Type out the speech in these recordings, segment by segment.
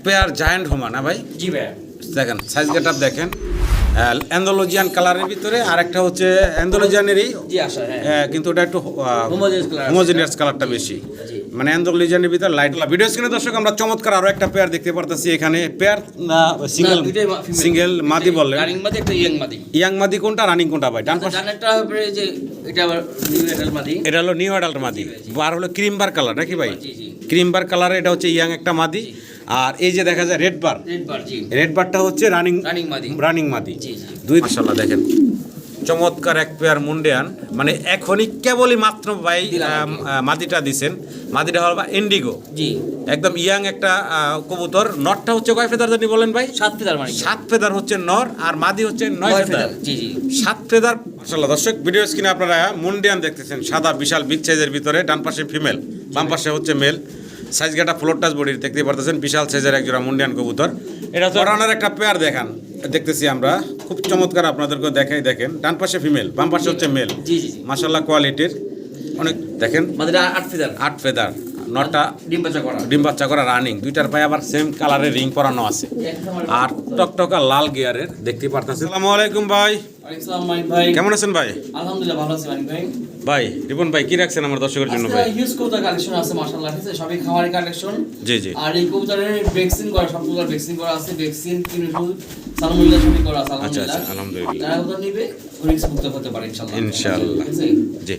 Pair giant হোমা না ভাই? জি ভাই। দেখেন সাইজ গেটআপ দেখেন, অ্যান্ডালুজিয়ান কালারের ভিতরে, আর একটা হচ্ছে অ্যান্ডালুজিয়ানেরই জি আশা, হ্যাঁ কিন্তু ওটা একটু হোমোজেনিয়াস হোমোজেনিয়াস কালারটা বেশি, মানে অ্যান্ডালুজিয়ানের ভিতরে লাইট। ভিডিও স্ক্রিনে দর্শক আমরা চমৎকার আরো একটা পেয়ার দেখতে পারতেছি এখানে। পেয়ার না সিঙ্গেল? সিঙ্গেল মাদি বললেন। রানিং মাদি, একটা ইয়াং মাদি। ইয়াং মাদি কোনটা, রানিং কোনটা ভাই? ডান পাশে ডানেরটা হবে যে এটা আবার নিউ অ্যাডাল্ট মাদি। এটা হলো নিউ অ্যাডাল্ট মাদি, আর হলো ক্রিম বার কালার নাকি ভাই? জি জি। ক্রিম বার কালার, এটা হচ্ছে ইয়াং একটা মাদি। আর এই যে দেখা যায় রেড বার, জি। রেড বারটা হচ্ছে রানিং মাদি। রানিং মাদি। জি জি। দুই মাশাআল্লাহ দেখেন চমৎকার এক পেয়ার মুন্ডিয়ান, মানে এখনই কেবলই মাত্র ভাই মাদিটা দিছেন। মাদিটা হলো ইন্ডিগো, জি একদম ইয়াং একটা কবুতর। নরটা হচ্ছে কয় ফেদার জানি বলেন ভাই? 7 ফেদার মানে। 7 ফেদার হচ্ছে নর, আর মাদি হচ্ছে 9 ফেদার। জি জি। 7 ফেদার মাশাআল্লাহ। দর্শক ভিডিও স্ক্রিনে আপনারা মুন্ডিয়ান দেখতেছেন, সাদা বিশাল বিগ সাইজের ভিতরে। ডান পাশে ফিমেল, বাম পাশে হচ্ছে মেল। সাইজ গাটা ফ্লোর টাচ বডির দেখতে পারতেছেন, বিশাল সাইজের একজোড়া মুন্ডিয়ান কবুতর। এটা পরানোর একটা পেয়ার দেখান দেখতেছি আমরা, খুব চমৎকার আপনাদেরকে দেখাই। দেখেন ডান পাশে ফিমেল, বাম পাশে হচ্ছে মেল। জি জি। মাশাআল্লাহ কোয়ালিটির অনেক। দেখেন মাদিটা 8 ফেদার। 8 ফেদার, নটা ডিম বাচ্চা করা রানিং। দুইটার পায়ে আবার সেম কালারের রিং পরানো আছে, আর টকটকা লাল গিয়ারের দেখতে পারতেছেন। আসসালামু আলাইকুম ভাই। ওয়ালাইকুম মানিক ভাই। কেমন আছেন ভাই? আলহামদুলিল্লাহ ভালো আছি মানিক ভাই। ভাই রিপন ভাই কি রাখছেন আমার দর্শকের জন্য ভাই? হিউজ কবুতর কালেকশন আছে মাশাআল্লাহ, ঠিক আছে, সবই খামারি কালেকশন। জি জি। আর এই কবুতরের ভ্যাকসিন করা, সব কবুতর ভ্যাকসিন করা আছে, ভ্যাকসিন কিনুল সালামুল্লাহ সবই করা আছে আলহামদুলিল্লাহ। আচ্ছা আলহামদুলিল্লাহ। যারা কবুতর নেবে রিস্ক মুক্ত হতে পারে ইনশাআল্লাহ। ইনশাআল্লাহ। ঠিক আছে। জি।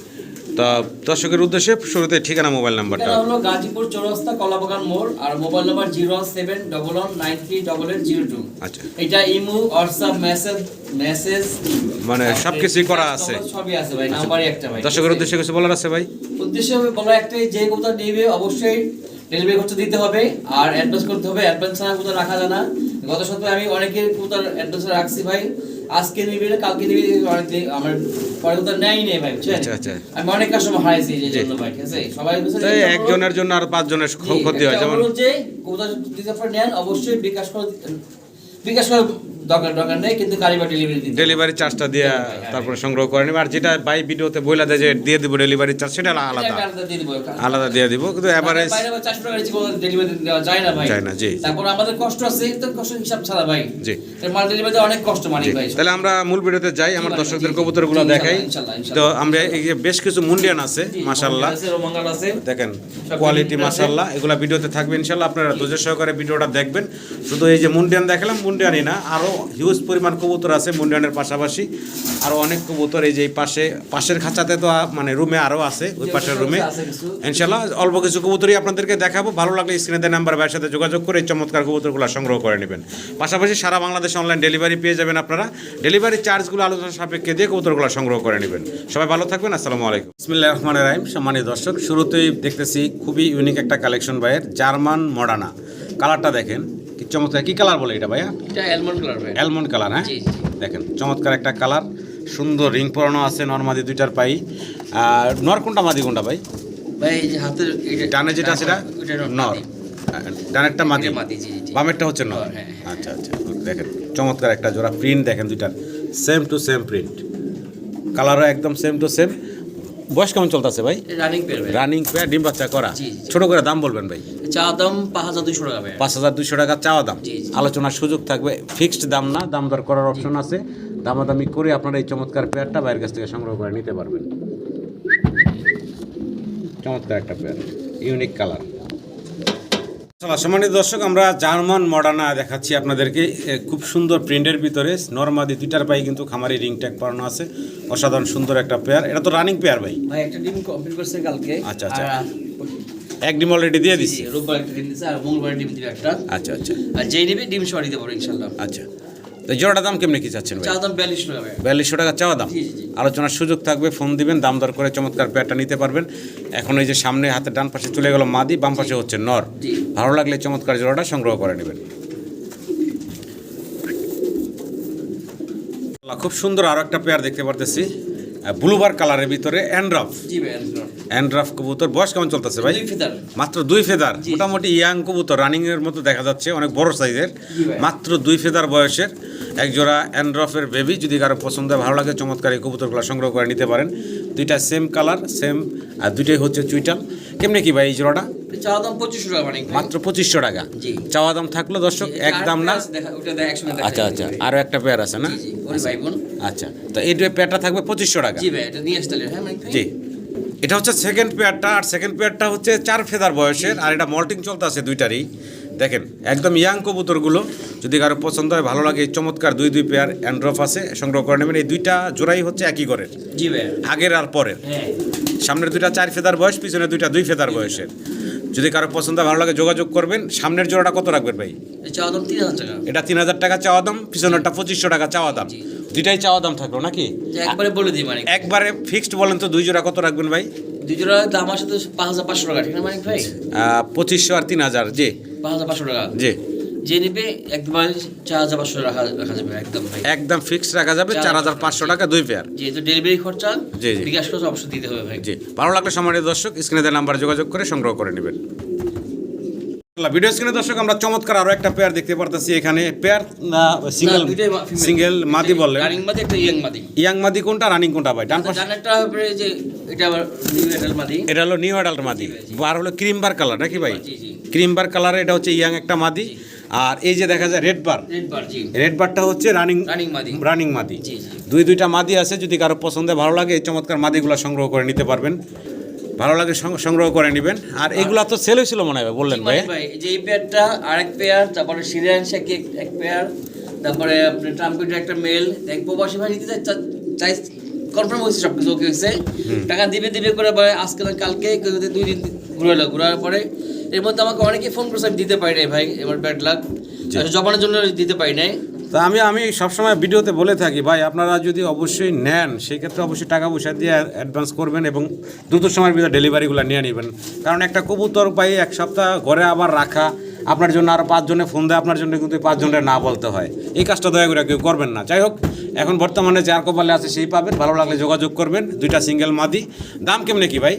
তো দর্শকের উদ্দেশ্যে শুরুতে ঠিকানা, মোবাইল নাম্বারটা। এটা হলো গাজীপুর চৌরাস্তা কলাবাগান মোড়, আর মোবাইল নাম্বার 07111930002। আচ্ছা। এটা ইমো, হোয়াটসঅ্যাপ, মেসেজ মানে সবকিছুই করা আছে। সবই আছে ভাই, নাম্বারই একটা ভাই। দর্শকের উদ্দেশ্যে কিছু বলার আছে ভাই? উদ্দেশ্য বলা একটাই, যে কবুতর নেবে অবশ্যই ডেলিভারি খরচ দিতে হবে, আর অ্যাডভান্স করতে হবে। অ্যাডভান্স ছাড়া কবুতর রাখা যায় না। গত সপ্তাহে আমি অনেকের কবুতর অ্যাডভান্স রাখছি ভাই, আজকে নিবি না কালকে নিবি, আমার পরে কবুতর নেই নেই ভাই, বুঝছেন? আচ্ছা আচ্ছা। আমি অনেক কাস্টমার হারাইছি এই জন্য ভাই, ঠিক আছে। সবাই বুঝছেন, তাই একজনের জন্য আর 5 জনের ক্ষতি হয়। যেমন যে কবুতর দিতে নেন অবশ্যই বিকাশ করে দরকার নেই, কিন্তু কারিগর ডেলিভারি চার্জটা দিয়ে তারপরে সংগ্রহ করে নেবে। আর যেটা বাই ভিডিওতে বইলা দেয় যে দিয়ে দিব ডেলিভারি চার্জ, সেটা আলাদা দিয়ে দিব, কিন্তু এভারেজ 400 টাকা ডেলিভারি দেওয়া যায় না ভাই। যায় না। জি। তারপর আমাদের কষ্ট আছে, তো কষ্ট হিসাব ছাড়া ভাই। জি। মাল ডেলিভারি দেওয়া অনেক কষ্ট মানিক ভাই। তাহলে আমরা মূল ভিডিওতে যাই, আমার দর্শকদের কবুতরগুলো দেখাই। তো আমরা এই যে বেশ কিছু মুন্ডিয়ান আছে মাশাআল্লাহ, দেখেন কোয়ালিটি মাশাআল্লাহ। এগুলা ভিডিওতে থাকবে ইনশাআল্লাহ, আপনারা ধৈর্য সহকারে ভিডিওটা দেখবেন। শুধু এই যে মুন্ডিয়ান দেখালাম, মুন্ডিয়ানই না, আরো হিউজ পরিমাণ কবুতর আছে মুন্ডিয়ানের পাশাপাশি। আরো অনেক কবুতর এই যে পাশের খাঁচাতে তো মানে রুমে আরো আছে, ওই পাশের রুমে ইনশাআল্লাহ অল্প কিছু কবুতরই আপনাদেরকে দেখাবো। ভালো লাগলে স্ক্রিনে দেওয়া নাম্বার ভাইয়ের সাথে যোগাযোগ করে এই চমৎকার কবুতরগুলো সংগ্রহ করে নেবেন। পাশাপাশি সারা বাংলাদেশে অনলাইন ডেলিভারি পেয়ে যাবেন আপনারা। ডেলিভারি চার্জগুলো আলোচনা সাপেক্ষে দিয়ে কবুতরগুলো সংগ্রহ করে নেবেন। সবাই ভালো থাকবেন। আসসালামু আলাইকুম। বিসমিল্লাহির রহমানির রহিম। সম্মানিত দর্শক, শুরুতেই দেখতেছি খুবই ইউনিক একটা কালেকশন ভাইয়ের, জার্মান মডার্না। কালারটা দেখেন কি চমৎকার। কি কালার বলে এটা ভাইয়া? এটা অ্যালমন্ড কালার ভাই। অ্যালমন্ড কালার, হ্যাঁ। দেখেন চমৎকার একটা কালার, সুন্দর রিং পরানো আছে। নরমাদি দুইটার পাই। আর নর কোনটা মাদি কোনটা ভাই? ভাই এই যে হাতের ডানে যেটা সেটা নর, ডানেরটা মাদি, বামেরটা হচ্ছে নর। হ্যাঁ। আচ্ছা আচ্ছা। দেখেন চমৎকার একটা জোড়া। প্রিন্ট দেখেন দুইটার সেম টু সেম প্রিন্ট, কালারও একদম সেম টু সেম। বয়স কেমন চলতেছে ভাই? রানিং পেয়ার, ডিম বাচ্চা করা। ছোট করে দাম বলবেন ভাই? চা দাম 5200 টাকা ভাই। 5200 টাকা চাওয়া দাম। আলোচনার সুযোগ থাকবে, ফিক্সড দাম না, দাম দর করার অপশন আছে। দামাদামি করে আপনারা এই চমৎকার পেয়ারটা বাইরের কাছ থেকে সংগ্রহ করে নিতে পারবেন। চমৎকার একটা পেয়ার, ইউনিক কালার। সম্মানিত দর্শক, আমরা জার্মান মডার্না দেখাচ্ছি আপনাদেরকে। খুব সুন্দর প্রিন্টের ভিতরে নরমাদি দুইটার পাই কিন্তু খামারি রিং ট্যাগ পরানো আছে। অসাধারণ সুন্দর একটা পেয়ার। এটা তো রানিং পেয়ার ভাই? ভাই একটা ডিম কমপ্লিট করছে কালকে। আচ্ছা আচ্ছা। এক ডিম অলরেডি দিয়ে দিছি। রোববার একটা ডিম দিছে, আর মঙ্গলবার ডিম দিবে একটা। আচ্ছা আচ্ছা। আর যেই নেবে ডিম সহ দিতে পারবে ইনশাআল্লাহ। আচ্ছা। তো জোড়াটার দাম কেমনে কি চাচ্ছেন ভাই? চা দাম 4200 টাকা ভাই। 4200 টাকা চাওয়া দাম। আলোচনার সুযোগ থাকবে, ফোন দিবেন, দাম দর করে চমৎকার পেয়ারটা নিতে পারবেন। এখন এই যে সামনে হাতের ডান পাশে চলে গেল মাদি, বাম পাশে হচ্ছে নর। ভালো লাগলে চমৎকার জোড়াটা সংগ্রহ করে নেবেন। খুব সুন্দর আরো একটা পেয়ার দেখতে পারতেছি, ব্লুবার কালারের ভিতরে অ্যান্ড্রাফ। জি ভাই, অ্যান্ড্রাফ কবুতর। বয়স কেমন চলতেছে ভাই? 2 ফেদার। মাত্র 2 ফেদার। মোটামুটি ইয়াং কবুতর, রানিং এর মতো দেখা যাচ্ছে, অনেক বড় সাইজের। মাত্র 2 ফেদার বয়সের এক জোড়া অ্যান্ড্রফের বেবি। যদি কারো পছন্দ ভালো লাগে, চমৎকার এই কবুতরগুলো সংগ্রহ করে নিতে পারেন। দুইটা সেম কালার, সেম, আর দুইটাই হচ্ছে চুইটাল। কেমনে কি ভাই এই জোড়াটা? চাওয়া দাম 2500 টাকা মানিক ভাই। মাত্র 2500 টাকা জি। চাওয়া দাম থাকলো দর্শক, একদম না? ওটা দেখ একসঙ্গে দেখাই। আচ্ছা আচ্ছা, আরো একটা পেয়ার আছে না? জি জি ওরে ভাই বোন। আচ্ছা, তো এই দুই পেয়ারটা থাকবে 2500 টাকা। জি ভাই এটা নিয়ে আসতে হ্যাঁ মানিক ভাই। জি, এটা হচ্ছে সেকেন্ড পেয়ারটা, আর সেকেন্ড পেয়ারটা হচ্ছে 4 ফেদার বয়সের, আর এটা মল্টিং চলতে আছে দুইটারই। দেখেন একদম ইয়াং কবুতরগুলো, যদি কারো পছন্দ হয় ভালো লাগে, এই চমৎকার দুই পেয়ার অ্যান্ড্রফ আছে, সংগ্রহ করে নেবেন। এই দুইটা জোড়াই হচ্ছে একই ঘরের, জি ভাই আগের আর পরের। হ্যাঁ সামনের দুইটা 4 ফেদার বয়স, পিছনে দুইটা 2 ফেদার বয়সের। যদি কারো পছন্দ হয় ভালো লাগে যোগাযোগ করবেন। সামনের জোড়াটা কত রাখবেন ভাই? চাওয়া দাম 3000 টাকা। এটা 3000 টাকা চাওয়া দাম, পিছনেরটা 2500 টাকা চাওয়া দাম। জি। দুইটাই চাওয়া দাম থাকলো নাকি? একবারে বলে দিই মানিক। একবারে ফিক্সড বলেন তো, দুই জোড়া কত রাখবেন ভাই? দুই জোড়া দাম আমার সাথে 5500 টাকা, ঠিক না মানিক ভাই? 2500 আর 3000। জি 5500 টাকা। জি, যে নিবে একদম 4500 রাখা যাবে একদম ভাই। একদম ফিক্সড রাখা যাবে 4500 টাকা দুই পেয়ার। যেহেতু ডেলিভারি খরচা জি, জি। বিকাশ খরচ অবশ্যই দিতে হবে ভাই। জি, ভালো লাগলে সম্মানিত দর্শক স্ক্রিনে দেওয়া নাম্বারে যোগাযোগ করে সংগ্রহ করে নেবেন। ভিডিও স্ক্রিনে দর্শক আমরা চমৎকার আরো একটা পেয়ার দেখতে পারতেছি এখানে। পেয়ার না সিঙ্গেল? না, দুইটাই female। সিঙ্গেল মাদি বললেন? রানিং মাদি একটা ইয়াং মাদি। ইয়াং মাদি কোনটা, রানিং কোনটা ভাই? ডান পাশে জানেরটা হবে যে এটা আবার নিউ এডাল মাদি। এটা হলো নিউ অ্যাডাল্ট মাদি, আর হলো ক্রিম বার কালার নাকি ভাই? জি জি ক্রিম বার কালার, এটা হচ্ছে ইয়াং একটা মাদি। আর এই যে দেখা যায় রেড বার, রেড বার জি রেড বারটা হচ্ছে রানিং রানিং মাদি। রানিং মাদি। জি জি দুইটা মাদি আছে, যদি কারো পছন্দে ভালো লাগে এই চমৎকার মাদিগুলো সংগ্রহ করে নিতে পারবেন। ভালো লাগে সংগ্রহ করে নেবেন। আর এগুলা তো সেল হয়েছিল মনে হয় বললেন ভাই? ভাই এই যে এই পেয়ারটা আরেক পেয়ার, তারপরে সিরিয়ান শেকি এক পেয়ার, তারপরে আপনি ট্রাম্পিটার একটা মেল, এক প্রবাসী ভাই নিতে চাই কনফার্ম হয়েছে, সব কিছু ওকে হয়েছে। টাকা দিবে করে ভাই আজকে না কালকে 2 দিন ঘুরার পরে এর মধ্যে আমাকে অনেকেই ফোন করছে, আমি দিতে পারি নাই ভাই, আমার ব্যাড লাক, জবানের জন্য দিতে পারি নাই। তা আমি সবসময় ভিডিওতে বলে থাকি ভাই, আপনারা যদি অবশ্যই নেন সেই ক্ষেত্রে অবশ্যই টাকা পয়সা দিয়ে অ্যাডভান্স করবেন এবং দ্রুত সময়ের ভিতরে ডেলিভারিগুলো নিয়ে নেবেন। কারণ একটা কবুতর পাই 1 সপ্তাহ ঘরে আবার রাখা, আপনার জন্য আরও 5 জনে ফোন দেয়, আপনার জন্য কিন্তু 5 জনের না বলতে হয়। এই কাজটা দয়া করে কেউ করবেন না। যাই হোক, এখন বর্তমানে যার কপালে আছে সেই পাবেন। ভালো লাগলে যোগাযোগ করবেন। দুইটা সিঙ্গেল মাদি। দাম কেমনে কি ভাই?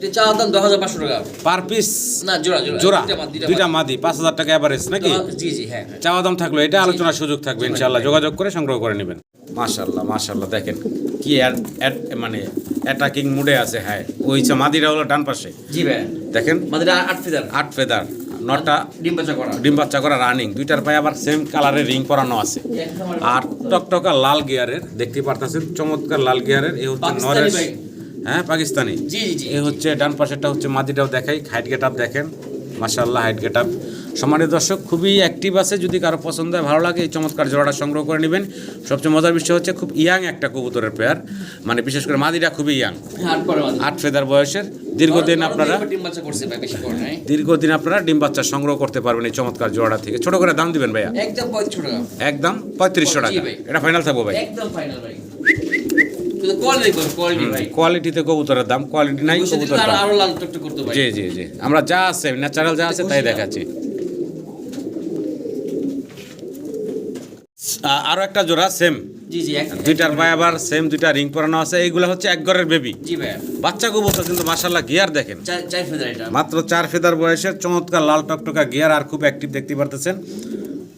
এটা চাওয়া দাম 10500 টাকা পার পিস? না জোড়া জোড়া দুইটা মাদি 5000 টাকা এভারেজ নাকি? জি জি হ্যাঁ চাওয়া দাম থাকলো, এটা আলোচনার সুযোগ থাকবে ইনশাআল্লাহ, যোগাযোগ করে সংগ্রহ করে নেবেন। মাশাআল্লাহ মাশাআল্লাহ, দেখেন কি মানে অ্যাটাকিং মুডে আছে। হ্যাঁ, ওই যে মাদিরা হলো ডান পাশে। জি ভাই দেখেন মাদিরা 8 ফেদার 8 ফেদার, নটা ডিম বাচ্চা করা রানিং, দুইটার পায়ে আবার সেম কালারের রিং পরানো আছে। আর টকটকা লাল গিয়ারের, দেখতে পারতেছেন চমৎকার লাল গিয়ারের। এই হচ্ছে নরেশ, হ্যাঁ পাকিস্তানি। জি জি এই হচ্ছে ডান পাশেরটা হচ্ছে মাদিটাও দেখাই, হাইট গেট আপ দেখেন মাশাআল্লাহ, হাইট গেট আপ। সম্মানিত দর্শক খুবই অ্যাক্টিভ আছে, যদি কারো পছন্দ হয় ভালো লাগে এই চমৎকার জোড়াটা সংগ্রহ করে নেবেন। সবচেয়ে মজার বিষয় হচ্ছে খুব ইয়াং একটা কবুতরের পেয়ার, মানে বিশেষ করে মাদিটা খুবই ইয়াং, 8 ফেদার বয়সের। দীর্ঘদিন আপনারা ডিম বাচ্চা সংগ্রহ করতে পারবেন এই চমৎকার জোড়া থেকে। ছোট করে দাম দিবেন ভাইয়া? একদম 3500 টাকা। এটা ফাইনাল থাকবো ভাই? কোয়ালিটিতে কবুতরের দাম, কোয়ালিটি নাই কবুতরের দাম। জি জি জি, আমরা যা আছে ন্যাচারাল যা আছে তাই দেখাচ্ছি। আরো একটা জোড়া সেম, দুইটার পায়ে আবার সেম দুইটা রিং পরানো আছে। এইগুলা হচ্ছে এক ঘরের বেবি বাচ্চা কবুতর, কিন্তু মাশাআল্লাহ গিয়ার দেখেন, মাত্র 4 ফেদার বয়সের চমৎকার লাল টকটকা গিয়ার, আর খুব অ্যাক্টিভ দেখতে পারতেছেন,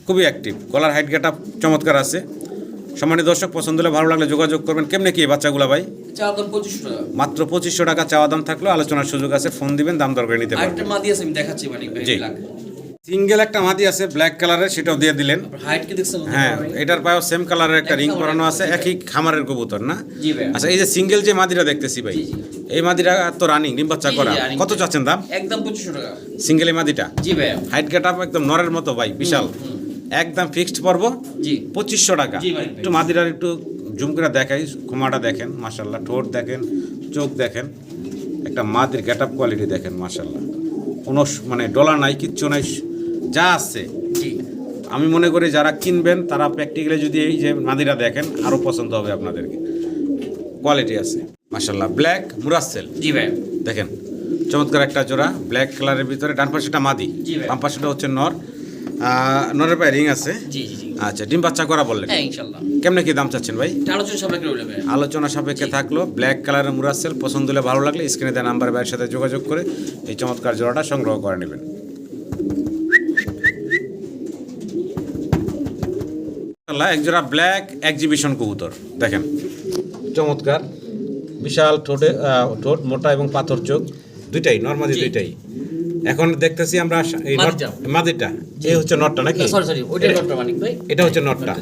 খুবই অ্যাক্টিভ। গলার হাইট গেট আপ চমৎকার আছে। সম্মানিত দর্শক পছন্দ হলে ভালো লাগলে যোগাযোগ করবেন। কেমনে কি বাচ্চাগুলা ভাই? মাত্র 2500 টাকা চাওয়া দাম থাকলো, আলোচনার সুযোগ আছে, ফোন দিবেন, দাম দর করে নিতে পারবেন। সিঙ্গেল একটা মাদি আছে ব্ল্যাক কালারের, সেটাও দিয়ে দিলেন। হ্যাঁ, এটার পায়েও সেম কালারের একটা রিং পরানো আছে, একই খামারের কবুতর না? আচ্ছা, এই যে সিঙ্গেল যে মাদিরা দেখতেছি ভাই, এই মাদিরা তো রানিং ডিম বাচ্চা করা, কত চাচ্ছেন দাম? একদম 2500 টাকা সিঙ্গেল এই মাদিটা। জি ভাই, হাইট গেট আপ একদম নরের মতো ভাই, বিশাল। একদম ফিক্সড পড়বো 2500 টাকা। একটু মাদিরার একটু জুম করে দেখাই, ক্ষমাটা দেখেন মাশাআল্লাহ, ঠোঁট দেখেন, চোখ দেখেন, একটা মাদির গেট আপ কোয়ালিটি দেখেন মাশাআল্লাহ, কোনো মানে ডলা নাই, কিচ্ছু নাই, যা আছে। আমি মনে করি যারা কিনবেন তারা প্র্যাকটিক্যালি যদি এই যে মাদিরা দেখেন আরও পছন্দ হবে আপনাদেরকে, কোয়ালিটি আছে মাশাআল্লাহ। ব্ল্যাক মুরাসেল, জি ভাই দেখেন চমৎকার একটা জোড়া, ব্ল্যাক কালারের ভিতরে। ডান পাশেটা মাদি, বাম পাশেটা হচ্ছে নর, নরের পায়ে রিং আছে। আচ্ছা, ডিম বাচ্চা করা বললেন? কেমনে কি দাম চাচ্ছেন ভাই? আলোচনা সাপেক্ষে থাকলো। ব্ল্যাক কালারের মুরাসেল, পছন্দ হলে ভালো লাগলে স্ক্রিনে দেওয়া নাম্বার ভাইয়ের সাথে যোগাযোগ করে এই চমৎকার জোড়াটা সংগ্রহ করে নেবেন। একজোড়া ব্ল্যাক এক্সিবিশন কবুতর দেখেন চমৎকার, বিশাল ঠোঁট মোটা এবং পাথর চোখ, দুইটাই নরমাদি দুইটাই। এখন দেখতেছি আমরা এই মাদিটা, এই হচ্ছে নটটা নাকি? সরি ওইটা নটটা মানিক ভাই, এটা হচ্ছে নটটা,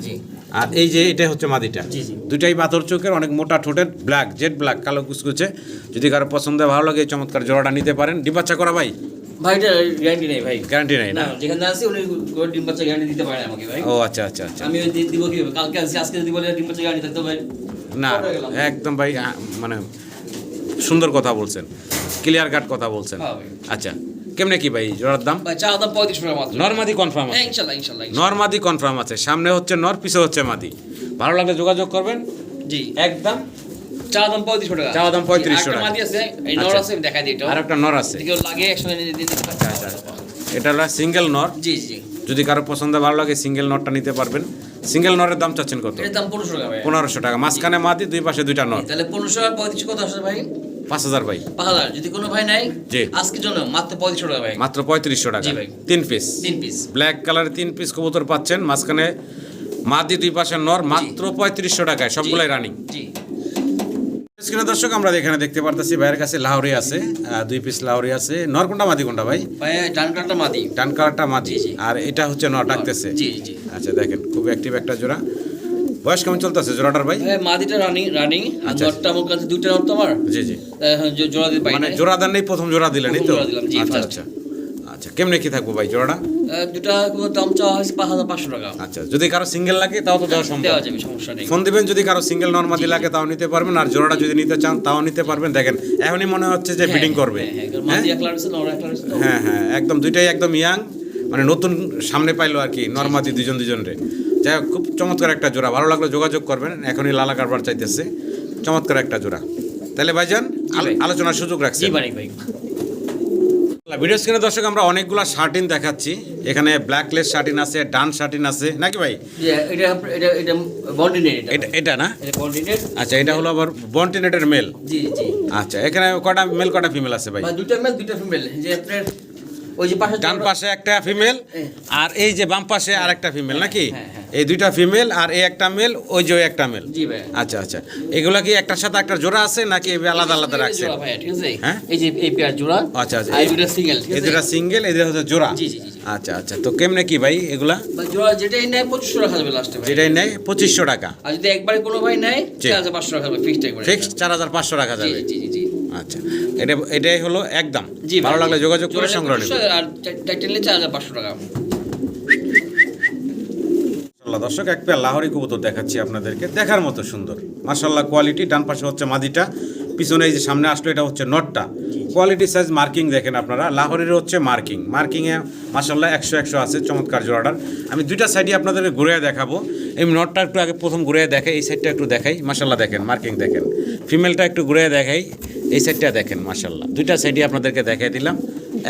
আর এই যে এটা হচ্ছে মাদিটা। দুইটাই বাদর চোখের, অনেক মোটা ঠোঁটের, ব্ল্যাক, জেড ব্ল্যাক, কালো কুচকুচে। যদি কারো পছন্দ হয়, ভালো লাগে, এই চমৎকার জোড়াটা নিতে পারেন। ডিম বাচ্চা করা ভাই? ভাই এটা গ্যারান্টি নেই ভাই। গ্যারান্টি নাই না? যেখানে আছে উনি ডিম বাচ্চা গ্যারান্টি দিতে পারে আমাকে ভাই। ও আচ্ছা আচ্ছা আচ্ছা। আমি দিব কি কালকে আসি, আজকে যদি বলে ডিম বাচ্চা গ্যারান্টি থাকতো ভাই না, একদম ভাই মানে সুন্দর কথা বলছেন, ক্লিয়ার কাট কথা বলছেন। আচ্ছা, কেমনে কি ভাই জোড়ার দাম? ভাই চা দাম 35 টাকা মাত্র। নরমাদি কনফার্ম আছে? ইনশাআল্লাহ নরমাদি কনফার্ম আছে, সামনে হচ্ছে নর, পিছে হচ্ছে মাদি। ভালো লাগলে যোগাযোগ করবেন। জি একদম চা দাম 35 টাকা। চা দাম 35 টাকা। মাদি আছে, এই নর আছে, দেখাই দিই এটা। আর একটা নর আছে, কেউ লাগে একসঙ্গে নিয়ে দিতে পারে। আচ্ছা, এটা হলো সিঙ্গেল নর। জি যদি কারো পছন্দ ভালো লাগে সিঙ্গেল নরটা নিতে পারবেন। সিঙ্গেল নরের দাম চাচ্ছেন কত? এর দাম 1500 টাকা ভাই। 1500 টাকা, মাঝখানে মাদি, দুই পাশে দুইটা নর। তাহলে 1500 আর 35 কত আসে ভাই? 5000 ভাই। 5000 যদি কোনো ভাই নাই, জি, আজকের জন্য মাত্র 3500 টাকা ভাই। মাত্র 3500 টাকা। জি ভাই। 3 পিস ব্ল্যাক কালারের 3 পিস কবুতর পাচ্ছেন, মাঝখানে মাদি, দুই পাশে নর, মাত্র 3500 টাকায়, সবগুলাই রানিং। জি স্ক্রিনে দর্শক আমরা এখানে দেখতে পারতেছি ভাইয়ের কাছে লাহোরি আছে, 2 পিস লাহোরি আছে। নর কোনটা মাদি কোনটা ভাই? ভাই ডান কালারটা মাদি। ডান কালারটা মাদি, আর এটা হচ্ছে নর ডাকতেছে। জি আচ্ছা, দেখেন খুব অ্যাক্টিভ একটা জোড়া। বয়স কেমন চলতেছে জোড়াটার ভাই? ভাই মাদিটা রানিং আর নটটা আমার কাছে দুইটা নট তো আমার। জি জোড়া দিতে পাই মানে জোড়া দেন নেই, প্রথম জোড়া দিলেন এই তো? জোড়া দিলাম, জি, আচ্ছা first। আচ্ছা আচ্ছা, কেমনে কি থাকবো ভাই জোড়াটা? দুটা দাম চাওয়া হয়েছে 5500 টাকা। আচ্ছা, যদি কারো সিঙ্গেল লাগে তাও তো দেওয়া সম্ভব? দেওয়া যাবে, সমস্যা নেই। ফোন দিবেন, যদি কারো সিঙ্গেল নরমাদি লাগে তাও নিতে পারবেন, আর জোড়াটা যদি নিতে চান তাও নিতে পারবেন। দেখেন এখনই মনে হচ্ছে যে বিডিং করবে। মাদি এক লাখ আছে, নর এক লাখ আছে তো। হ্যাঁ, একদম দুইটাই একদম ইয়াং, মানে নতুন সামনে পাইলো আর কি, নরমাদি দুজন রে। যাই হোক, খুব চমৎকার একটা জোড়া। ভালো লাগলে যোগাযোগ করবেন, এখনই লালা কারবার চাইতেছে। চমৎকার একটা জোড়া। তাহলে ভাইজান আলোচনার সুযোগ রাখছি। জি ভাই। ভিডিও স্ক্রিনে দর্শক আমরা অনেকগুলা শার্টিন দেখাচ্ছি। এখানে ব্ল্যাকলেস শার্টিন আছে, ডান শার্টিন আছে নাকি ভাই? এটা বন্ডিনেট, এটা না? এটা বন্ডিনেট। আচ্ছা, এটা হলো আবার বন্টিনেটের মেল। জি আচ্ছা, এখানে কটা মেল কটা ফিমেল আছে ভাই? দুইটা মেল দুইটা ফিমেল। যে আপনার ওই যে পাশে ডান পাশে একটা ফিমেল, আর এই যে বাম পাশে আরেকটা ফিমেল নাকি? হ্যাঁ। এই দুইটা ফিমেল আর এই একটা মেল, ওই যে ওই একটা মেল। জি ভাই। আচ্ছা, এগুলা কি একটার সাথে একটা জোড়া আছে নাকি আলাদা আলাদা রাখছেন? জোড়া ভাই, ঠিক আছে। হ্যাঁ, এই যে এই পেয়ার জোড়া। আচ্ছা, এই দুটো সিঙ্গেল, ঠিক আছে। এই দুটো সিঙ্গেল, এই দুটো হচ্ছে জোড়া। জি। আচ্ছা, তো কেমনে কি ভাই এগুলা? ভাই জোড়া যেটাই নেয় 2500 টাকা যাবে লাস্টে ভাই। যেটাই নেয় 2500 টাকা। আর যদি একবারে কোনো ভাই নেয় জি। 4500 টাকা যাবে, ফিক্সড একবারে। ফিক্সড 4500 টাকা যাবে। জি। আচ্ছা, এটাই হলো একদম। জি ভাই, ভালো লাগলে যোগাযোগ করে জোড়া সংগ্রহ নেবেন। 2500 আর টাইটেলে 4500 টাকা। দর্শক, এক পেয়ার লাহোরি কবুতর দেখাচ্ছি আপনাদেরকে, দেখার মতো সুন্দর মাশাআল্লাহ কোয়ালিটি। ডান পাশে হচ্ছে মাদিটা, পিছনে এই যে সামনে আসলো এটা হচ্ছে নটটা। কোয়ালিটি সাইজ মার্কিং দেখেন আপনারা, লাহোরির হচ্ছে মার্কিংয়ে মাশাআল্লাহ 100 আছে। চমৎকার জোড়াটার আমি দুইটা সাইডে আপনাদেরকে ঘুরে দেখাবো। এই নটটা একটু আগে প্রথম ঘুরে দেখাই, এই সাইডটা একটু দেখাই। মাশাআল্লাহ দেখেন মার্কিং দেখেন। ফিমেলটা একটু ঘুরে দেখাই, এই সাইডটা দেখেন। মাশাআল্লাহ দুইটা সাইডে আপনাদেরকে দেখাই দিলাম।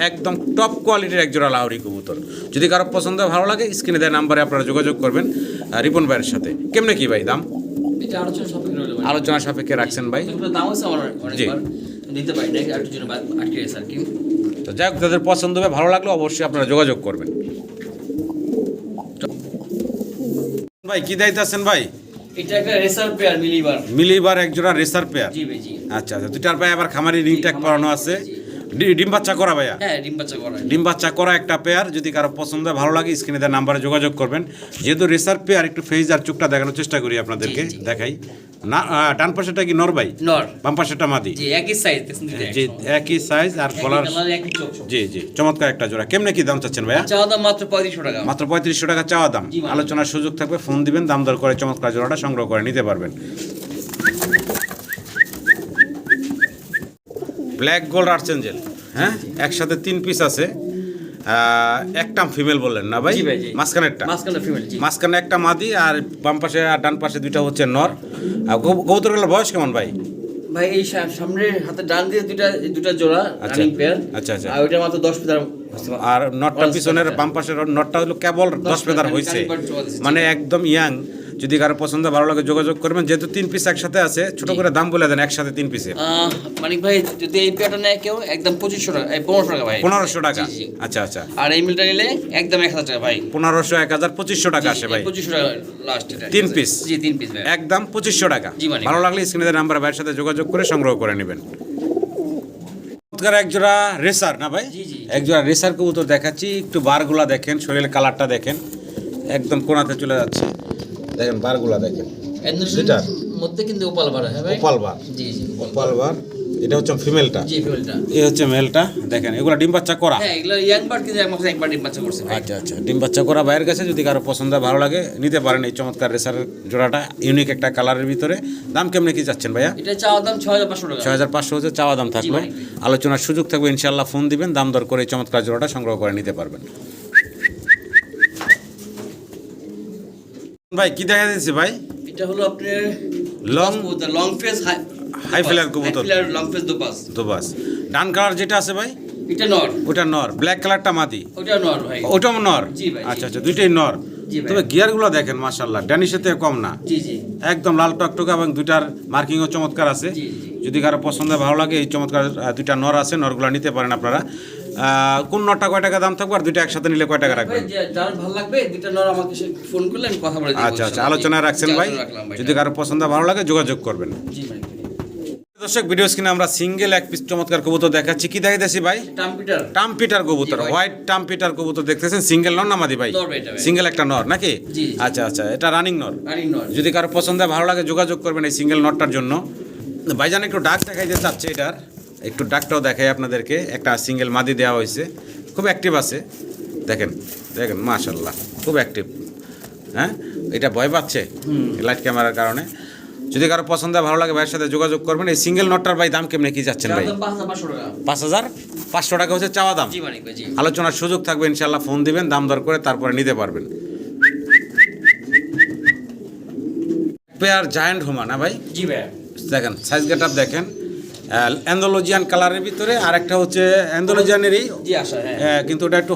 একদম টপ কোয়ালিটির একজোড়া লাহোরি কবুতর। যদি কারো পছন্দ ভালো লাগে, স্ক্রিনে দেওয়া নাম্বারে আপনারা যোগাযোগ করবেন রিপন ভাইয়ের সাথে। কেমনে কি ভাই দাম? এটা আলোচনা সাপেক্ষে রাখছেন ভাই। দাম আছে আমার অনেকবার দিতে পারি না, আর জন্য আটকে গেছে আর কি। তো যাই হোক, তাদের পছন্দ হবে, ভালো লাগলে অবশ্যই আপনারা যোগাযোগ করবেন। ভাই কি দায়িত্ব ভাই? এটা একটা রেসার পেয়ার মিলিবার একজোড়া রেসার পেয়ার। জি ভাই, জি। আচ্ছা, দুইটার পায়ে আবার খামারি রিং ট্যাগ পরানো আছে। ডিম বাচ্চা করা ভাইয়া? হ্যাঁ, ডিম বাচ্চা করা। ডিম বাচ্চা করা একটা পেয়ার। যদি কারো পছন্দ হয়, ভালো লাগে, স্ক্রিনে দেওয়া নাম্বারে যোগাযোগ করবেন। যেহেতু রেসার পেয়ার, একটু ফেজ আর চোখটা দেখানোর চেষ্টা করি আপনাদেরকে। দেখাই না, ডান পাশেটা কি নর ভাই? নর। বাম পাশেটা মাদি? জি, একই সাইজ। জি, একই সাইজ আর কলার। জি, চমৎকার একটা জোড়া। কেমনে কি দাম চাচ্ছেন ভাইয়া? চাওয়া দাম মাত্র 3500 টাকা। মাত্র 3500 টাকা চাওয়া দাম। আলোচনার সুযোগ থাকবে, ফোন দিবেন, দাম দর করে চমৎকার জোড়াটা সংগ্রহ করে নিতে পারবেন। ব্ল্যাক গোল্ড আর্চেঞ্জেল, হ্যাঁ, একসাথে 3 পিস আছে। একটা ফিমেল বললেন না ভাই? মাঝখানেরটা ফিমেল। মাঝখানে একটা মাদি, আর বাম পাশে আর ডান পাশে দুইটা হচ্ছে নর। কবুতরগুলোর বয়স কেমন ভাই? ভাই এই সামনের হাতে ডান দিয়ে দুটা জোড়া রানিং পেয়ার। আচ্ছা। আর ওইটা মাত্র 10 ফেদার। আর নটটা পিছনের বাম পাশের নটটা হলো কেবল 10 ফেদার হয়েছে, মানে একদম ইয়াং। যদি কারো পছন্দ ভালো লাগে যোগাযোগ করবেন। যেহেতু 3 পিস একসাথে আছে, ছোট করে দাম বলে দেন একসাথে 3 পিসের। মানিক ভাই যদি এই পেয়ারটা নেয় কেউ, একদম 2500 টাকা, 1500 টাকা ভাই। 1500 টাকা। আচ্ছা। আর এই মিলটা নিলে একদম 1000 টাকা ভাই। 1500, 1000, 2500 টাকা আসে ভাই। 2500 টাকা লাস্ট এটা। 3 পিস? জি, 3 পিস ভাই। একদম 2500 টাকা। জি মানিক। ভালো লাগলে স্ক্রিনে নাম্বার ভাইয়ের সাথে যোগাযোগ করে সংগ্রহ করে নেবেন। চমৎকার একজোড়া রেসার না ভাই? জি, জি। একজোড়া রেসার কবুতর দেখাচ্ছি, একটু বারগুলা দেখেন, শরীরের কালারটা দেখেন, একদম কোনাতে চলে যাচ্ছে, দেখেন বারগুলা দেখেন, এটার মধ্যে কিন্তু ওপাল বার হ্যাঁ ভাই? ওপাল বার, জি জি ওপাল বার। এটা হচ্ছে ফিমেলটা, জি ফিমেলটা। এই হচ্ছে মেলটা, দেখেন এগুলা ডিম বাচ্চা করা। হ্যাঁ এগুলো ইয়াং বার্ড কিন্তু একবার ডিম বাচ্চা করছে ভাই। আচ্ছা আচ্ছা, ডিম বাচ্চা করা ভাইয়ের কাছে, যদি কারো পছন্দ হয়, ভালো লাগে নিতে পারেন এই চমৎকার রেসারের জোড়াটা, ইউনিক একটা কালারের ভিতরে। দাম কেমনে কি যাচ্ছেন ভাইয়া? এটা চাওয়া দাম 6500 টাকা। 6500 হচ্ছে চাওয়া দাম থাকলো, জি, আলোচনার সুযোগ থাকবে ইনশাল্লাহ, ফোন দিবেন, দাম দর করে এই চমৎকার জোড়াটা সংগ্রহ করে নিতে পারবেন। ভাই কি দেখা যাচ্ছে ভাই? এটা হলো আপনার long long face high flyer কবুতর, লং ফেস দুপাস। দুবাস। ডান কালার যেটা আছে ভাই এটা নর, ওটা নর, ব্ল্যাক কালারটা মাদি, ওটা নর ভাই। ওটাও নর? জি ভাই, আচ্ছা আচ্ছা, দুইটাই নর। জি ভাই। তবে গিয়ারগুলো দেখেন মাশাআল্লাহ, ড্যানিশের থেকে কম না, জি জি একদম লাল টকটকা, এবং দুইটার মার্কিংও চমৎকার আছে। জি, জি। যদি কারো পছন্দ হয়, ভালো লাগে, এই চমৎকার দুইটা নর আছে, নরগুলো নিতে পারেন আপনারা। কোন নরটা কয় টাকা দাম থাকবে, আর দুইটা একসাথে নিলে কয় টাকা ভাই রাখবেন? যার ভালো লাগবে দুইটা নর আমাকে ফোন করলে আমি কথা বলে দিব। আচ্ছা আচ্ছা, আলোচনায় রাখছেন ভাই, যদি কারো পছন্দ হয়, ভালো লাগে যোগাযোগ করবেন। জি ভাই। দর্শক ভিডিও স্ক্রিনে আমরা সিঙ্গেল এক পিস চমৎকার কবুতর দেখাচ্ছি, কি দেখাইতেছি ভাই? টাম্পিটার। টাম্পিটার কবুতর, জি ভাই। হোয়াইট টাম্পিটার কবুতর দেখতেছেন, সিঙ্গেল নর না মাদি ভাই? নর ভাই এটা ভাই। সিঙ্গেল একটা নর নাকি? জি, জি। আচ্ছা আচ্ছা, এটা রানিং নর। রানিং নর। যদি কারো পছন্দ হয়, ভালো লাগে, যোগাযোগ করবেন এই সিঙ্গেল নটটার জন্য। ভাইজান একটু ডাক দেখাইতে চাচ্ছে, এটার একটু ডাকটাও দেখাই আপনাদেরকে। একটা সিঙ্গেল মাদি দেওয়া হয়েছে, খুব অ্যাক্টিভ আছে, দেখেন দেখেন মাশাল্লাহ, খুব অ্যাক্টিভ। হ্যাঁ, এটা ভয় পাচ্ছে লাইট ক্যামেরার কারণে। যদি কারো পছন্দ হয়, ভালো লাগে, ভাইয়ের সাথে যোগাযোগ করবেন। এই সিঙ্গেল নটটার ভাই দাম কেমনে কি যাচ্ছেন ভাই? চাওয়া দাম 5500 টাকা। 5500 টাকা হচ্ছে চাওয়া দাম। জি মানিক ভাই, জি। আলোচনার সুযোগ থাকবে ইনশাল্লাহ, ফোন দিবেন, দাম দর করে তারপরে নিতে পারবেন। পেয়ার জায়ান্ট হোমা না ভাই? জি ভাই। দেখেন সাইজ গেট আপ দেখেন, অ্যান্ডোলজিয়ান কালারের ভিতরে, আর একটা হচ্ছে অ্যান্ডোলজিয়ানেরই, জি আশা হ্যাঁ। কিন্তু ওটা একটু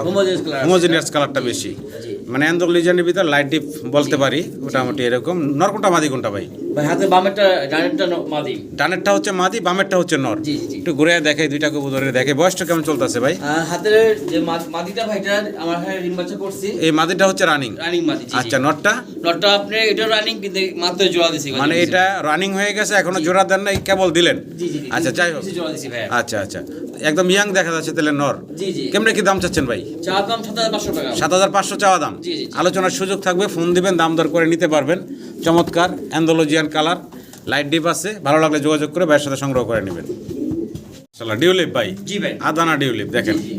Homogeneous color আছে। হোমোজেনিয়াস কালারটা বেশি। জি। মানে অ্যান্ডোলজিয়ানের ভিতরে লাইট ডিপ বলতে পারি, মোটামুটি এরকম। নর কোনটা মাদি কোনটা ভাই? ভাই হাতে বামেরটা ডানেরটা মাদি। ডানেরটা হচ্ছে মাদি, বামেরটা হচ্ছে নর। জি, জি। একটু ঘুরে দেখে, দুইটা কবুতরে দেখে। বয়সটা কেমন চলতেছে ভাই? হাতের যে মাদিটা ভাইটা আমার হ্যাঁ ডিম বাচ্চা করছি। এই মাদিটা হচ্ছে রানিং। রানিং মাদি, জি। আচ্ছা, নরটা? নটটা আপনি এটা রানিং কিন্তু মাত্র জোড়া দিছি। মানে এটা রানিং হয়ে গেছে, এখনো জোড়া দেন নাই, কেবল দিলেন? জি জি। আচ্ছা, যাই হোক। জোড়া দিছি ভাই। আচ্ছা আচ্ছা, একদম ইয়াং দেখা যাচ্ছে তাহলে নর। জি জি। কেমনে কি দাম চাচ্ছেন ভাই? চাওয়া দাম 7500 টাকা। 7500 চাওয়া দাম। জি, জি, জি। আলোচনার সুযোগ থাকবে, ফোন দিবেন, দাম দর করে নিতে পারবেন। চমৎকার অ্যান্ডোলজিয়ান কালার, লাইট ডিপ আছে, ভালো লাগলে যোগাযোগ করে ভাইয়ের সাথে সংগ্রহ করে নেবেন। মাশাআল্লাহ, ডিউলিপ ভাই? জি ভাই। আদানা ডিউলিপ দেখেন, জি, জি।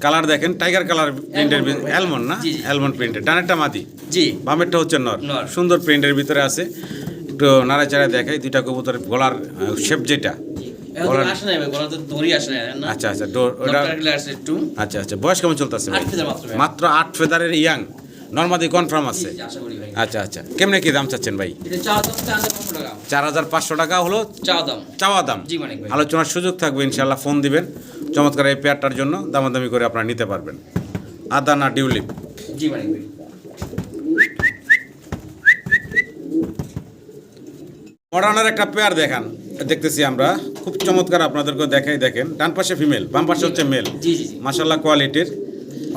কালার দেখেন, টাইগার কালার প্রিন্টের, অ্যালমন্ড না? জি, জি। অ্যালমন্ড প্রিন্টের। ডানেরটা মাদি, জি। বামেরটা হচ্ছে নর। নর। সুন্দর প্রিন্টের ভিতরে আছে, একটু নাড়াচাড়া দেখাই। দুইটা কবুতরের গলার শেপ যেটা, এখন আসে না ভাই, গলা তো দড়ি আসে না। আচ্ছা আচ্ছা, ওটা নটটা গেলে আসে একটু। আচ্ছা আচ্ছা। বয়স কেমন চলতেছে ভাই? 8 ফেদার মাত্র ভাই। মাত্র 8 ফেদারের ইয়াং, নর্মাদি কনফার্ম আছে। জি, আশা করি ভাই। আচ্ছা আচ্ছা, কেমনে কি দাম চাচ্ছেন ভাই? এটা চাওয়া দাম 4500 টাকা। 4500 টাকা হলো চাওয়া দাম। চাওয়া দাম। জি মানিক ভাই। আলোচনার সুযোগ থাকবে ইনশাল্লাহ, ফোন দিবেন। চমৎকার এই পেয়ারটার জন্য দামাদামি করে আপনারা নিতে পারবেন। আদানা ডিউলিপ। জি মানিক ভাই। মডার্নের একটা পেয়ার দেখান, দেখতেছি আমরা, খুব চমৎকার, আপনাদেরকে দেখাই। দেখেন ডান পাশে ফিমেল, বাম পাশে হচ্ছে মেল। জি জি জি। মাশাআল্লাহ কোয়ালিটির,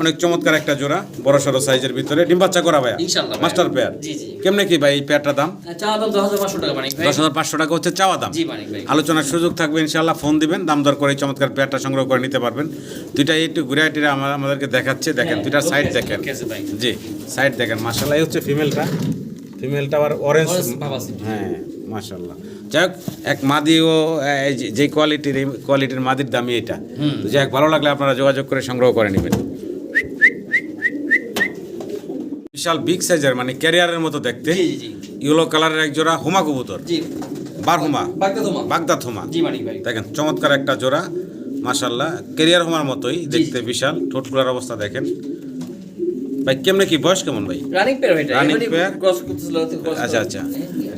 অনেক চমৎকার একটা জোড়া, বড় সড়ো সাইজের ভিতরে, ডিম বাচ্চা করা ভাইয়া? ইনশাআল্লাহ ভাই। Master pair. জি জি। কেমনে কি ভাই এই পেয়ারটার দাম? চাওয়া দাম 10500 টাকা মানিক ভাই। 10500 টাকা হচ্ছে চাওয়া দাম। জি মানিক ভাই। আলোচনার সুযোগ থাকবে ইনশাআল্লাহ, ফোন দিবেন, দাম দর করে এই চমৎকার পেয়ারটা সংগ্রহ করে নিতে পারবেন। দুইটা একটু ঘুরে আমাদেরকে দেখাচ্ছে, দেখেন দুইটার সাইড দেখেন। ওকে আছে ভাই। জি, সাইড দেখেন মাশাআল্লাহ। এই হচ্ছে ফিমেলটা, ফিমেলটা আবার অরেঞ্জ। Orange ভাব আছে। হ্যাঁ মাশাআল্লাহ। যাই হোক, এক মাদি ও যে কোয়ালিটির, এই কোয়ালিটির মাদির দামই এটা। তো যাই হোক, ভালো লাগলে আপনারা যোগাযোগ করে সংগ্রহ করে নেবেন। বিশাল বিগ সাইজের, মানে ক্যারিয়ারের মতো দেখতে, জি জি জি। ইয়েলো কালারের এক জোড়া হোমা কবুতর, জি। বার হোমা, বাগদা বাগদাদ হোমা। জি মানিক ভাই। দেখেন চমৎকার একটা জোড়া মাশাআল্লাহ, ক্যারিয়ার হোমার মতোই দেখতে, বিশাল ঠোঁটগুলোর অবস্থা দেখেন ভাই। কেমনে কি বয়স কেমন ভাই? রানিং পেয়ার ভাই। Running pair? ক্রস করতেছিল তো ক্রস। আচ্ছা আচ্ছা,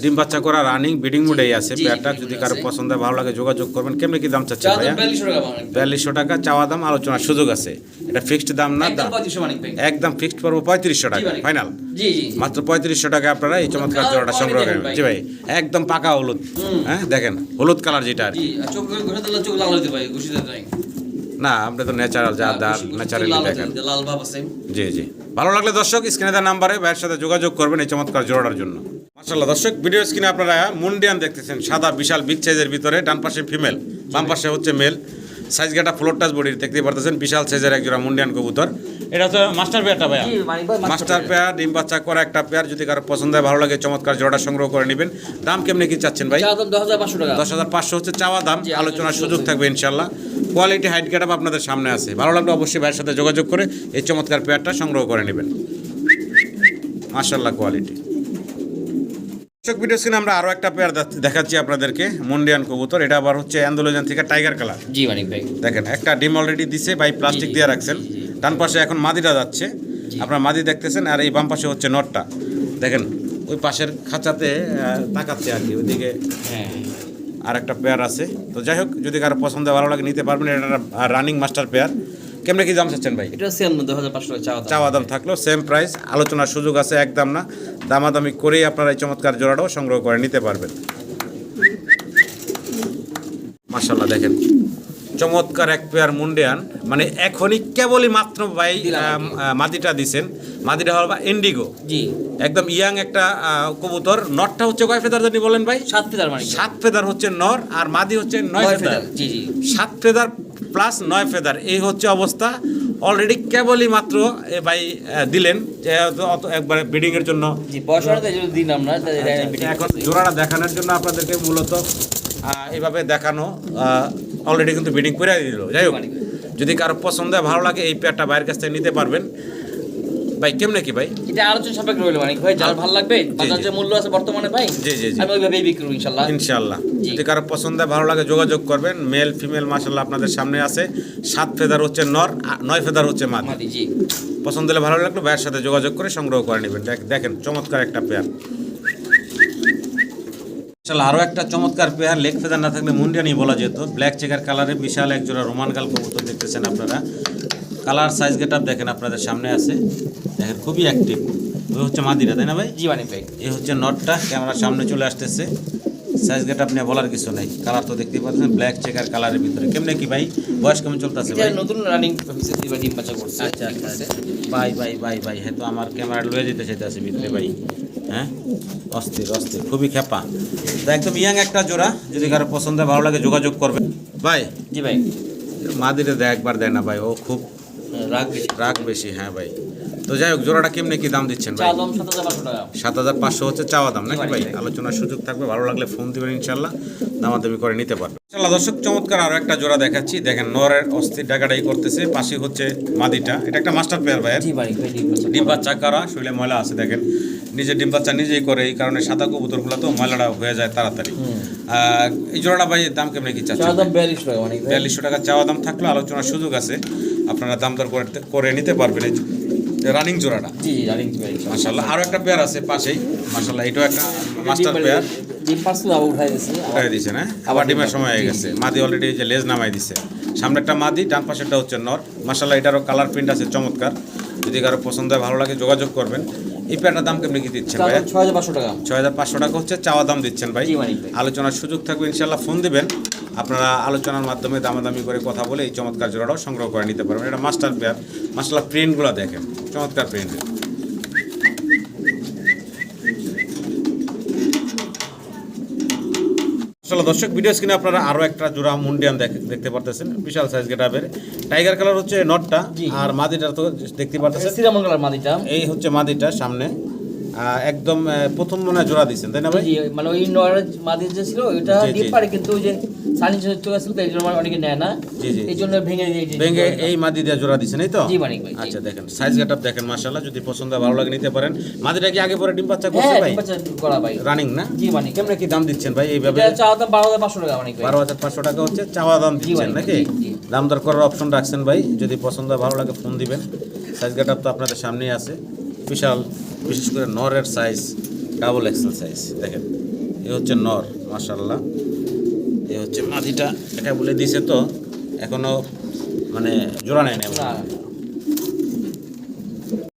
ডিম বাচ্চা করা রানিং ব্রিডিং মোডেই আছে জি, জি, পেয়ারটা। breeding যদি mode কারো আছে। পছন্দ হয়, ভালো লাগে যোগাযোগ করবেন। কেমনে কি দাম চাচ্ছেন চাওয়া ভাইয়া? দাম 4200 টাকা মানিক ভাই। 4200 টাকা চাওয়া দাম, আলোচনার সুযোগ আছে। এটা ফিক্সড দাম না? একদম 3500 মানিক ভাই। একদম ফিক্সড পড়বো 3500 জি টাকা মানিক। ফাইনাল। জি জি। মাত্র 3500 টাকা আপনারা এই চমৎকার Colour জোড়াটা সংগ্রহ quality করেন। দেখেন জি ভাই, একদম পাকা হলুদ। হ্যাঁ দেখেন, হলুদ কালার যেটা আর কি। জি, আর চোখ ঘষে দিলে চোখ লাল হতে পারে, ঘষে দিতে নাই। না, আমরা তো ন্যাচারাল, যা দার ন্যাচারালি দেখেন। লাল ভাব আছে। জি জি, ভালো লাগলে দর্শক স্ক্রিনে দেওয়া নাম্বারে ভাইয়ের সাথে যোগাযোগ করবেন এই চমৎকার জোড়াটার জন্য। মাশাআল্লাহ দর্শক, ভিডিও স্ক্রিনে আপনারা মুন্ডিয়ান দেখতেছেন, সাদা বিশাল বিগ সাইজের ভিতরে। ডান পাশে ফিমেল, বাম পাশে হচ্ছে মেল। সাইজ গেটা ফ্লোর টাচ বডির দেখতে পারতেছেন, বিশাল সাইজের এক জোড়া মুন্ডিয়ান কবুতর। এটা তো মাস্টার পেয়ারটা ভাইয়া, জি মানিক ভাই মাস্টার পেয়ার, ডিম বাচ্চা করা একটা পেয়ার। যদি কারো পছন্দ হয়, ভালো লাগে, চমৎকার জোড়াটা সংগ্রহ করে নেবেন। দাম কেমনে কি চাচ্ছেন ভাই? চাওয়া দাম 10,500 টাকা। 10,500 হচ্ছে চাওয়া দাম, জি, আলোচনার সুযোগ থাকবে ইনশাল্লাহ। কোয়ালিটি হাইট গেটআপ আপনাদের সামনে আছে, ভালো লাগলে অবশ্যই ভাইয়ের সাথে যোগাযোগ করে এই চমৎকার পেয়ারটা সংগ্রহ করে নেবেন। মাশাআল্লাহ কোয়ালিটি। দর্শক ভিডিও স্ক্রিনে আমরা আরও একটা পেয়ার দেখাচ্ছি আপনাদেরকে, মুন্ডিয়ান কবুতর। এটা আবার হচ্ছে অ্যান্ডোলোজান থেকে টাইগার কালার। জি মানিক ভাই দেখেন একটা ডিম অলরেডি দিছে ভাই, প্লাস্টিক দিয়ে রাখছেন। ডান পাশে এখন মাদিটা যাচ্ছে, আপনার মাদি দেখতেছেন, আর এই বাম পাশে হচ্ছে নটটা। দেখেন ওই পাশের খাঁচাতে তাকাচ্ছে আর কি, ওইদিকে হ্যাঁ আর একটা পেয়ার আছে। তো যাই হোক, যদি কারো পছন্দ ভালো লাগে নিতে পারবেন। এটা রানিং মাস্টার পেয়ার। কেমনে কি দাম চাচ্ছেন ভাই? এটা সেম 10,500 টাকা চাওয়া দাম। চাওয়া দাম থাকলেও সেম প্রাইস, আলোচনার সুযোগ আছে, একদম না। দামাদামি করেই আপনারা এই চমৎকার জোড়াটাও সংগ্রহ করে নিতে পারবেন। মাশাআল্লাহ দেখেন চমৎকার এক পেয়ার মুন্ডিয়ান, মানে এখনই কেবলই মাত্র ভাই মাদিটা দিছেন। মাদিটা হল বা ইন্ডিগো, জি একদম ইয়াং একটা কবুতর। নটটা হচ্ছে কয় ফেদার জানি বলেন ভাই? 7 ফেদার মানিক। 7 ফেদার হচ্ছে নর, আর মাদি হচ্ছে 9 ফেদার। জি জি 7 ফেদার প্লাস 9 ফেদার, এই হচ্ছে অবস্থা। অলরেডি কেবলই মাত্র ভাই দিলেন, যে একবারে ব্রিডিং এর জন্য। জি পয়সাটা তো এই দিন আমরা এখন জোড়াটা দেখানোর জন্য আপনাদেরকে মূলত এইভাবে দেখানো, অলরেডি কিন্তু ব্রিডিং করে দিল। যাই হোক, যদি কারো পছন্দ হয়, ভালো লাগে, এই পেয়ারটা বাইরের কাছ থেকে নিতে পারবেন। ভাই কেমনে কি ভাই? এটা আলোচনা সাপেক্ষে রইল মানিক ভাই, যার ভালো লাগবে, বাজার যে মূল্য আছে বর্তমানে ভাই, জি জি জি আমি ওইভাবেই বিক্রি করব ইনশাআল্লাহ। ইনশাআল্লাহ যদি কারো পছন্দ হয়, ভালো লাগে, যোগাযোগ করবেন। মেল ফিমেল মাশাআল্লাহ আপনাদের সামনে আছে। 7 ফেদার হচ্ছে নর, 9 ফেদার হচ্ছে মাদি। মাদি জি পছন্দ হলে ভালো লাগলো ভাইয়ের সাথে যোগাযোগ করে সংগ্রহ করে নেবেন। দেখেন চমৎকার একটা পেয়ার। আরও একটা চমৎকার পেয়ার, লেগ ফেদার না থাকলে মুন্ডিয়ানই বলা যেত। ব্ল্যাক চেকার কালারে বিশাল এক জোড়া রোমান গাল কবুতর দেখতেছেন আপনারা। কালার সাইজ গেটআপ দেখেন আপনাদের সামনে আছে, দেখেন খুবই অ্যাক্টিভ। ওই হচ্ছে মাদিরা, তাই না ভাই? জি মানিক ভাই এই হচ্ছে নটটা, ক্যামেরার সামনে চলে আসতেছে। সাইজ গেটআপ নিয়ে বলার কিছু নাই, কালার তো দেখতেই পাচ্ছেন, ব্ল্যাক চেকার কালারের ভিতরে। কেমনে কি ভাই, বয়স কেমন চলতেছে এটা ভাই? নতুন রানিং হইছে, দুইবার ডিম বাচ্চা করছে। আচ্ছা আচ্ছা আচ্ছা। ভাই ভাই ভাই ভাই, হ্যাঁ তো আমার ক্যামেরা লয়ে যেতে চাইতেছে ভিতরে ভাই। হ্যাঁ অস্থির অস্থির, খুবই খেপা। তো একদম ইয়াং একটা জোড়া, যদি কারো পছন্দ হয়, ভালো লাগে, যোগাযোগ করবে ভাই। জি ভাই মাদিরে দেয় একবার দেয় না ভাই, ও খুব রাগ বেশি। রাগ বেশি। হ্যাঁ ভাই, তো যাই হোক, জোড়াটা কেমনে কি দাম দিচ্ছেন ভাই? চাওয়া দাম 7,500 টাকা। 7,500 হচ্ছে চাওয়া দাম নাকি ভাই? জি ভাই। আলোচনার সুযোগ থাকবে, ভালো লাগলে ফোন দিবেন ইনশাল্লাহ, দামাদামি করে নিতে পারবেন ইনশাল্লাহ। দর্শক চমৎকার আরো একটা জোড়া দেখাচ্ছি, দেখেন নরের অস্থির ডাকাডাই করতেছে, পাশে হচ্ছে মাদিটা। এটা একটা মাস্টার পেয়ার ভাই, জি মানিক ভাই ডিম বাচ্চা। ডিম বাচ্চা করা, শরীরে ময়লা আছে দেখেন, নিজে ডিম বাচ্চা নিজেই করে, এই কারণে সাদা কবুতরগুলো তো ময়লাটা হয়ে যায় তাড়াতাড়ি। এই জোড়াটা ভাই দাম কেমনে কি চাচ্ছেন? চাওয়া দাম 42 টাকা মানিক ভাই। 4200 টাকা চাওয়া দাম থাকলে আলোচনার সুযোগ আছে, আপনারা দাম দর করে নিতে পারবেন। এই রানিং জোড়াটা জি জি রানিং ভাই মাশাআল্লাহ। আরো একটা পেয়ার আছে পাশেই মাশাআল্লাহ, এটাও একটা মাস্টার পেয়ার। ডিম পার্সেল আবার উঠাই দিয়েছে। উঠাই দিছে না, আবার ডিমের সময় হয়ে গেছে। মাদি অলরেডি যে লেজ নামাই দিছে, সামনে একটা মাদি, ডান পাশেরটা হচ্ছে নর। মাশাআল্লাহ এটারও কালার প্রিন্ট আছে চমৎকার, যদি কারো পছন্দ হয়, ভালো লাগে, যোগাযোগ করবেন। এই পেয়ারটার দাম কেমনি কি দিচ্ছেন ভাই? 6,500 টাকা। 6,500 টাকা হচ্ছে চাওয়া দাম দিচ্ছেন ভাই। জি মানিক ভাই। আলোচনার সুযোগ থাকবে ইনশাল্লাহ, ফোন দিবেন, আপনারা আলোচনার মাধ্যমে দামাদামি করে কথা বলে এই চমৎকার জোড়াটাও সংগ্রহ করে নিতে পারবেন। এটা মাস্টার পেয়ার, মাশাআল্লাহ প্রিন্টগুলো দেখেন চমৎকার প্রিন্টের। আসলে দর্শক ভিডিও স্ক্রিনে আপনারা আরো একটা জোড়া মুন্ডিয়ান দেখতে পারতেছেন, বিশাল সাইজ গেটাবের। টাইগার কালার হচ্ছে নটটা, আর মাদিটা তো দেখতে পারতেছেন সিরামন কালার মাদিটা। এই হচ্ছে মাদিটা সামনে, একদম প্রথম মনে হয় জোড়া দিচ্ছেন তাই না ভাই? জি মানে ওই নরের মাদি যে ছিল ওইটা জি, জি। ডিম পারে, কিন্তু ওই যে সানি চলে আসছিল, এই জন্য অনেকে নেয় না। জি, জি। এই জন্য ভেঙে দিয়ে ভেঙে এই মাদি দিয়ে জোড়া দিচ্ছেন, এই তো? জি মানিক ভাই, জি। আচ্ছা দেখেন সাইজ গেটআপ দেখেন মাশাআল্লাহ, যদি পছন্দ হয়, ভালো লাগে, নিতে পারেন। মাদিটা কি আগে পরে ডিম বাচ্চা করছে হ্যাঁ ভাই? ডিম বাচ্চা করা ভাই। রানিং না? জি মানিক। কেমনে কি দাম দিচ্ছেন ভাই এইভাবে? এটা চাওয়া দাম 12,500 টাকা মানিক ভাই। 12,500 টাকা হচ্ছে চাওয়া দাম দিচ্ছেন ভাই, নাকি? জি, জি। দাম দর করার অপশন রাখছেন ভাই, যদি পছন্দ হয়, ভালো লাগে, ফোন দিবেন। সাইজ গেটআপ তো আপনাদের সামনেই আছে, বিশাল, বিশেষ করে নরের সাইজ ডাবল এক্সেল সাইজ দেখেন। এই হচ্ছে নর মাশাআল্লাহ, এই হচ্ছে মাদিটা। এটা বলে দিছে তো এখনো মানে জোড়া নেয় না। না,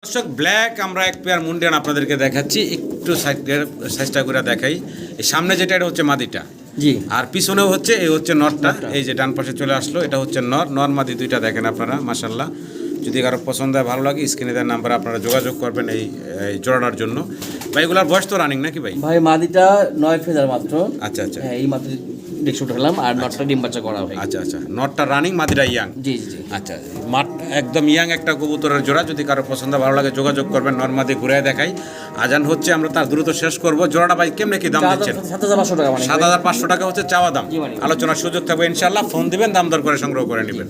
দর্শক ব্ল্যাক আমরা এক পেয়ার মুন্ডিয়ান আপনাদেরকে দেখাচ্ছি, একটু সাইজটা করে দেখাই। এই সামনে যেটা এটা হচ্ছে মাদিটা, জি আর পিছনেও হচ্ছে এই হচ্ছে নরটা, এই যে ডান পাশে চলে আসলো, এটা হচ্ছে নর মাদি দুইটা দেখেন আপনারা মাশাআল্লাহ। যদি কারো পছন্দ হয়, ভালো লাগে, স্ক্রিনে দেওয়ার নাম্বারে আপনারা যোগাযোগ করবেন এই জোড়াটার জন্য। ভাই এগুলার বয়স তো রানিং নাকি ভাই? ভাই মাদিটা 9 ফেদার মাত্র। আচ্ছা আচ্ছা হ্যাঁ এই মাত্র নেক্সট উঠালাম আর নটটা ডিম বাচ্চা করা ভাই। আচ্ছা আচ্ছা, নটটা রানিং, মাদিরা ইয়াং। জি জি জি। আচ্ছা, মাঠ একদম ইয়াং একটা কবুতরের জোড়া। যদি কারো পছন্দ ভালো লাগে যোগাযোগ করবেন। নর্মাদি ঘুরে দেখাই, আজান হচ্ছে, আমরা তার দ্রুত শেষ করব। জোড়াটা ভাই কেমনে কি দাম দিচ্ছেন? 7,500 টাকা মানে 7,500 টাকা হচ্ছে চাওয়া দাম। জি মানে। আলোচনার সুযোগ থাকবে ইনশাল্লাহ, ফোন দিবেন, দাম দর করে সংগ্রহ করে নেবেন।